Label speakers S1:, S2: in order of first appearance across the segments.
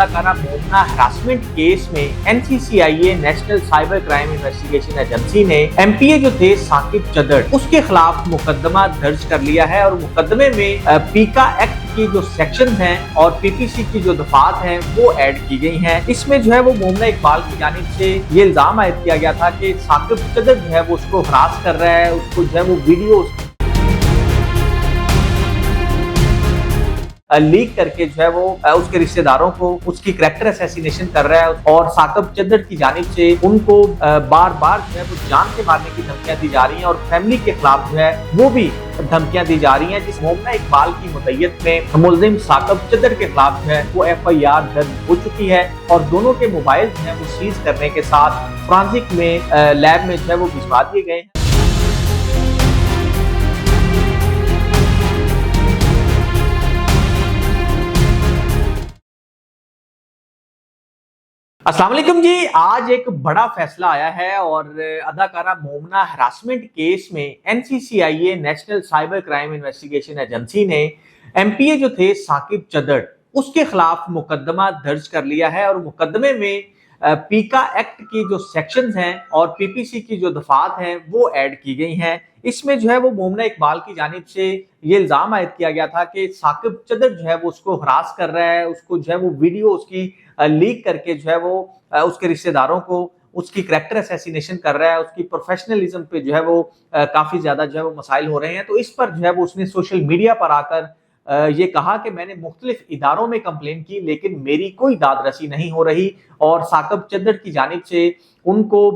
S1: اداکارہ مومنہ harassment case میں NCCIA national cyber crime investigation agency نے MPA جو تھے ثاقب چدر اس کے خلاف مقدمہ درج کر لیا ہے، اور مقدمے میں پیکا ایکٹ کی جو سیکشن ہیں اور PPC کی جو دفعات ہیں وہ ایڈ کی گئی ہیں۔ اس میں جو ہے وہ مومنہ اقبال کی جانب سے یہ الزام عائد کیا گیا تھا کہ ثاقب چدر جو ہے وہ اس کو ہراس کر رہا ہے، اس کو جو ہے وہ ویڈیوز لیک کر کے جو ہے وہ اس کے رشتہ داروں کو اس کی کریکٹر اسیسینیشن کر رہا ہے، اور ثاقب چدر کی جانب سے ان کو بار بار جو ہے وہ جان سے مارنے کی دھمکیاں دی جا رہی ہیں، اور فیملی کے خلاف جو ہے وہ بھی دھمکیاں دی جا رہی ہیں، جس مومنہ اقبال کی مدعیت میں ملزم ثاقب چدر کے خلاف جو ہے وہ FIR درج ہو چکی ہے، اور دونوں کے موبائل جو ہیں وہ سیز کرنے کے ساتھ فرانزک میں لیب میں جو ہے وہ بھجوا دیے گئے ہیں۔ السلام علیکم جی، آج ایک بڑا فیصلہ آیا ہے، اور اداکارہ مومنہ ہراسمنٹ کیس میں NCCIA national cyber crime investigation agency نے MPA جو تھے ثاقب چدر اس کے خلاف مقدمہ درج کر لیا ہے، اور مقدمے میں پیکا ایکٹ کی جو سیکشنز ہیں اور PPC کی جو دفعات ہیں وہ ایڈ کی گئی ہیں۔ اس میں جو ہے وہ مومنہ اقبال کی جانب سے یہ الزام عائد کیا گیا تھا کہ ثاقب چدر جو ہے وہ اس کو ہراس کر رہا ہے، اس کو جو ہے وہ ویڈیو اس کی لیک کر کے جو ہے وہ اس کے رشتہ داروں کو اس کی کریکٹر اسیسینیشن کر رہا ہے، اس کی پروفیشنلزم پہ جو ہے وہ کافی زیادہ جو ہے وہ مسائل ہو رہے ہیں۔ تو اس پر جو ہے وہ اس نے سوشل میڈیا پر آ کر یہ کہا کہ میں نے مختلف اداروں میں کمپلین کی لیکن میری کوئی داد رسی نہیں ہو رہی، اور ثاقب چدر کی جانب سے ان کو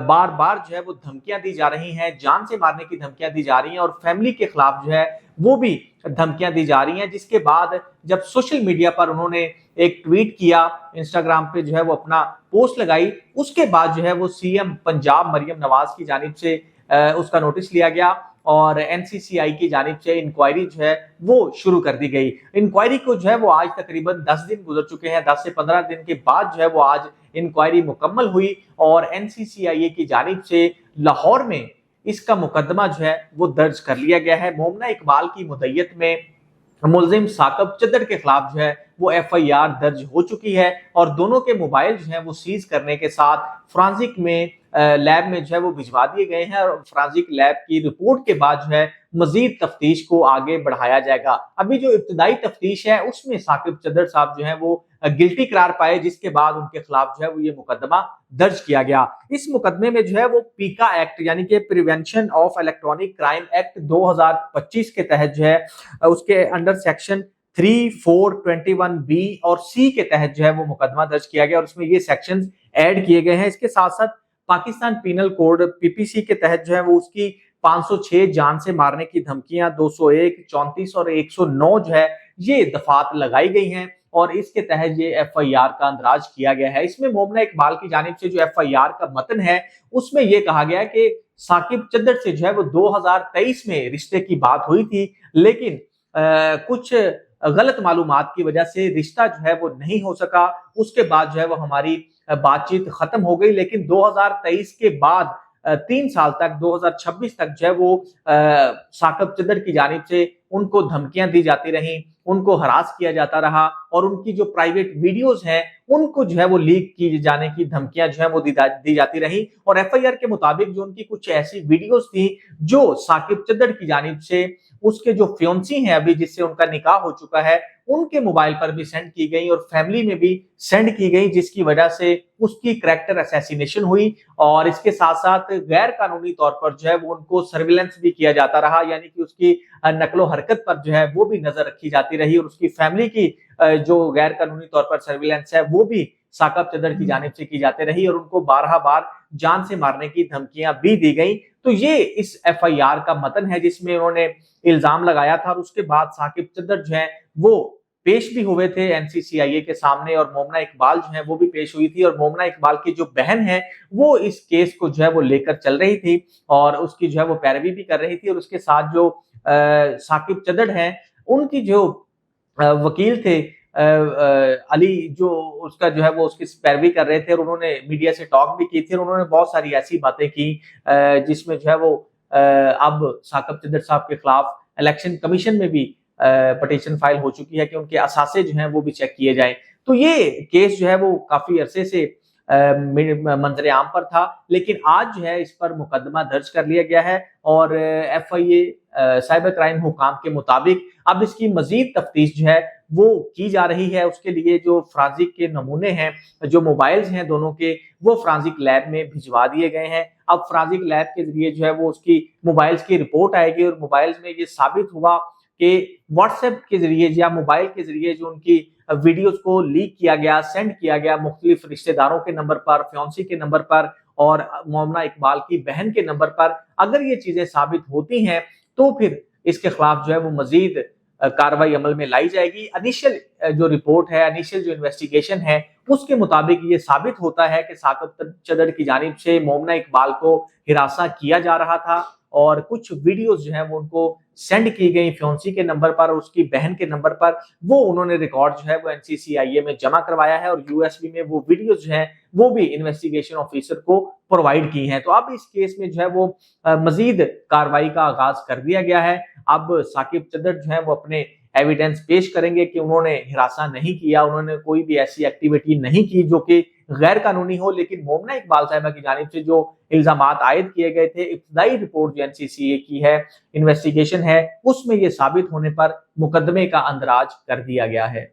S1: بار بار جو ہے وہ دھمکیاں دی جا رہی ہیں، جان سے مارنے کی دھمکیاں دی جا رہی ہیں، اور فیملی کے خلاف جو ہے وہ بھی دھمکیاں دی جا رہی ہیں۔ جس کے بعد جب سوشل میڈیا پر انہوں نے ایک ٹویٹ کیا، انسٹاگرام پہ جو ہے وہ اپنا پوسٹ لگائی، اس کے بعد جو ہے وہ CM پنجاب مریم نواز کی جانب سے اس کا نوٹس لیا گیا، اور NCCI کی جانب سے انکوائری جو ہے وہ شروع کر دی گئی۔ انکوائری کو جو ہے وہ آج تقریباً 10 دن گزر چکے ہیں، 10 سے 15 دن کے بعد جو ہے وہ آج انکوائری مکمل ہوئی، اور NCCIA کی جانب سے لاہور میں اس کا مقدمہ جو ہے وہ درج کر لیا گیا ہے۔ مومنہ اقبال کی مدعیت میں ملزم ثاقب چدر کے خلاف جو ہے وہ FIR درج ہو چکی ہے، اور دونوں کے موبائل جو ہیں وہ سیز کرنے کے ساتھ فرانزک میں لیب میں جو ہے وہ بھجوا دیے گئے ہیں، اور فرانزک لیب کی رپورٹ کے بعد جو ہے مزید تفتیش کو آگے بڑھایا جائے گا۔ ابھی جو ابتدائی تفتیش ہے اس میں ثاقب چدر صاحب جو ہیں وہ گلٹی قرار پائے، جس کے بعد ان کے خلاف جو ہے وہ یہ مقدمہ درج کیا گیا۔ اس مقدمے میں جو ہے وہ پیکا ایکٹ یعنی کہ prevention of electronic crime act 2025 کے تحت جو ہے اس کے انڈر سیکشن 3, 4, 21B اور C کے تحت جو ہے وہ مقدمہ درج کیا گیا، اور اس میں یہ سیکشنز ایڈ کیے گئے ہیں۔ اس کے ساتھ ساتھ پاکستان پینل کوڈ PPC کے تحت جو ہے وہ اس کی 506 جان سے مارنے کی دھمکیاں، 201, 34 اور 109 جو ہے یہ دفعات لگائی گئی ہیں، اور اس کے تحت یہ FIR کا اندراج کیا گیا ہے۔ اس میں مومنہ اقبال کی جانب سے جو FIR کا متن ہے اس میں یہ کہا گیا ہے کہ ثاقب چدر سے جو ہے وہ 2023 میں رشتے کی بات ہوئی تھی، لیکن کچھ غلط معلومات کی وجہ سے رشتہ جو ہے وہ نہیں ہو سکا، اس کے بعد جو ہے وہ ہماری بات چیت ختم ہو گئی، لیکن 2023 کے بعد 3 سال تک 2026 تک جو ہے وہ ثاقب چدر کی جانب سے ان کو دھمکیاں دی جاتی رہیں، ان کو ہراس کیا جاتا رہا، اور ان کی جو پرائیویٹ ویڈیوز ہیں ان کو جو ہے وہ لیک کی جانے کی دھمکیاں جو ہیں وہ دی جاتی رہیں، اور FIR کے مطابق جو ان کی کچھ ایسی ویڈیوز تھیں جو ثاقب چدر کی جانب سے اس کے جو فیونسی ہیں ابھی جس سے ان کا نکاح ہو چکا ہے ان کے موبائل پر بھی سینڈ کی گئی اور فیملی میں بھی سینڈ کی گئی، جس کی وجہ سے اس کی کریکٹر اسیسینیشن ہوئی، اور اس کے ساتھ ساتھ غیر قانونی طور پر جو ہے وہ ان کو سرویلنس بھی کیا جاتا رہا، یعنی کہ اس کی نقل و حرکت پر جو ہے وہ بھی نظر رکھی جاتی رہی، اور اس کی فیملی کی جو غیر قانونی طور پر سرویلنس ہے وہ بھی ثاقب چدر کی جانب سے کی جاتی رہی، اور ان کو بارہا بار جان سے مارنے کی دھمکیاں بھی دی گئیں۔ تو یہ اس FIR کا متن ہے جس میں انہوں نے الزام لگایا تھا، اور اس کے بعد ثاقب چدر جو ہیں وہ پیش بھی ہوئے تھے NCCIA کے سامنے، اور مومنہ اقبال جو ہیں وہ بھی پیش ہوئی تھی، اور مومنہ اقبال کی جو بہن ہے وہ اس کیس کو جو ہے وہ لے کر چل رہی تھی، اور اس کی جو ہے وہ پیروی بھی کر رہی تھی، اور اس کے ساتھ جو ثاقب چدر ہیں ان کی جو وکیل تھے علی، جو اس کا جو ہے وہ اس کی پیروی کر رہے تھے، اور انہوں نے میڈیا سے ٹاک بھی کی تھی، اور انہوں نے بہت ساری ایسی باتیں کی جس میں جو ہے وہ اب ثاقب چدر صاحب کے خلاف الیکشن کمیشن میں بھی پٹیشن فائل ہو چکی ہے کہ ان کے اثاثے جو ہیں وہ بھی چیک کیے جائیں۔ تو یہ کیس جو ہے وہ کافی عرصے سے منظر عام پر تھا، لیکن آج جو ہے اس پر مقدمہ درج کر لیا گیا ہے اور F I A cyber crime حکام کے مطابق اب اس کی مزید تفتیش جو ہے وہ کی جا رہی ہے۔ اس کے لیے جو فرانزک کے نمونے ہیں، جو موبائلز ہیں دونوں کے، وہ فرانزک لیب میں بھجوا دیے گئے ہیں۔ اب فرانزک لیب کے ذریعے جو ہے وہ اس کی موبائلز کی رپورٹ آئے گی اور موبائلز میں یہ ثابت ہوا کہ واٹس ایپ کے ذریعے یا موبائل کے ذریعے جو ان کی ویڈیوز کو لیک کیا گیا، سینڈ کیا گیا مختلف رشتہ داروں کے نمبر پر، فیونسی کے نمبر پر اور مومنہ اقبال کی بہن کے نمبر پر، اگر یہ چیزیں ثابت ہوتی ہیں تو پھر اس کے خلاف جو ہے وہ مزید کارروائی عمل میں لائی جائے گی۔ انیشل جو رپورٹ ہے، انیشل جو انویسٹیگیشن ہے، اس کے مطابق یہ ثابت ہوتا ہے کہ ثاقب چدر کی جانب سے مومنہ اقبال کو ہراساں کیا جا رہا تھا اور کچھ ویڈیوز جو ہیں وہ ان کو سینڈ کی گئی فیونسی کے نمبر پر اور اس کی بہن کے نمبر پر، وہ انہوں نے ریکارڈ جو ہے وہ این سی سی آئی اے میں جمع کروایا ہے اور یو ایس بی میں وہ ویڈیوز جو ہیں وہ بھی انویسٹیگیشن آفیسر کو پرووائڈ کی ہیں۔ تو اب اس کیس میں جو ہے وہ مزید کارروائی کا آغاز کر دیا گیا ہے۔ اب ثاقب چدر جو ہیں وہ اپنے ایویڈنس پیش کریں گے کہ انہوں نے ہراساں نہیں کیا، انہوں نے کوئی بھی ایسی ایکٹیویٹی نہیں کی جو کہ غیر قانونی ہو، لیکن مومنہ اقبال صاحبہ کی جانب سے جو الزامات عائد کیے گئے تھے، ابتدائی رپورٹ جو این سی سی اے کی ہے، انویسٹیگیشن ہے، اس میں یہ ثابت ہونے پر مقدمے کا اندراج کر دیا گیا ہے۔